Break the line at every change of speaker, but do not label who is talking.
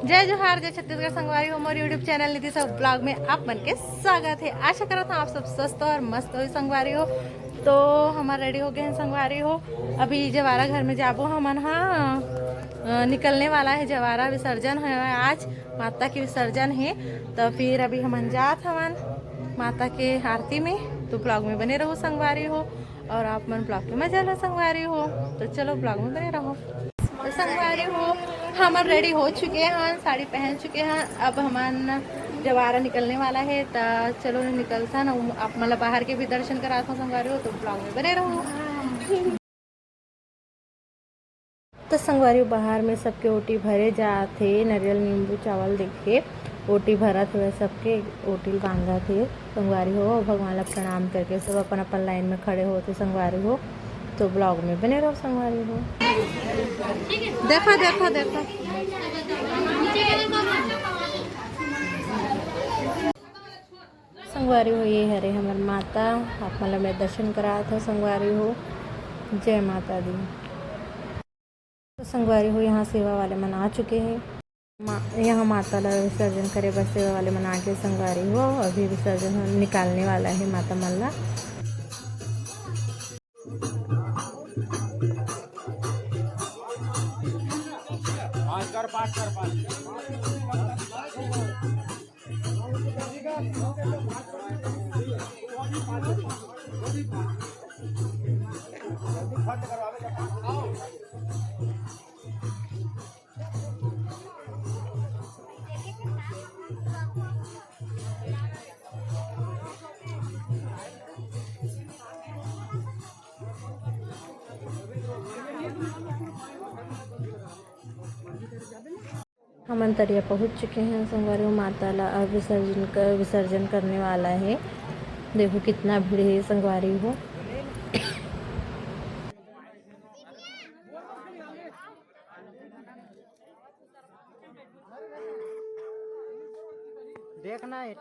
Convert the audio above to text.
जय जोहार, जय छत्तीसगढ़ संगवारी हो। मोर यूट्यूब चैनल नीति सब ब्लॉग में आप मन के स्वागत है। आशा करता हूँ आप सब स्वस्थ और मस्त हो संगवारी हो। तो हमारा रेडी हो गए हैं संगवारी हो। अभी जवारा घर में जाबो हमन। हाँ, निकलने वाला है। जवारा विसर्जन है आज, माता की विसर्जन है। तो फिर अभी हमन जात हवन माता के आरती में। तो ब्लॉग में बने रहो संगवारी हो और आप मन ब्लॉग के मजा लो संगवारी हो। तो चलो ब्लॉग में बने रहो। तो संगवारी हो हम रेडी हो चुके हैं, साड़ी पहन चुके हैं। अब हमान जवारा निकलने वाला है। तो चलो निकलता ना, आप मतलब बाहर के भी दर्शन कराता हूँ संगवारी हो। तो ब्लॉग में बने रहो। तो संगवारी हो बाहर में सबके ओटी भरे जाते, नारियल नींबू चावल देखे ओटी भरत हुए, सबके ओटी बांधा थे संगवारी हो। भगवान ला प्रणाम करके सब अपन अपन लाइन में खड़े होते संगवारी हो। तो ब्लॉग में बने रहो संगवारी हो। देखो देखो देखो संगवारी हो, ये हरे हमार माता। आप मतलब मैं दर्शन करा था संगवारी हो। जय माता दी। तो संगवारी हो यहाँ सेवा वाले मन आ चुके हैं। यहाँ माता ला विसर्जन करे बस सेवा वाले मन आ के संगवारी हो। अभी विसर्जन निकालने वाला है माता मन ला। हम अंतरिया पहुँच चुके हैं संगवारी हो। माता ला अब विसर्जन करने वाला है। देखो कितना भीड़ है संगवारी हो।
देखना है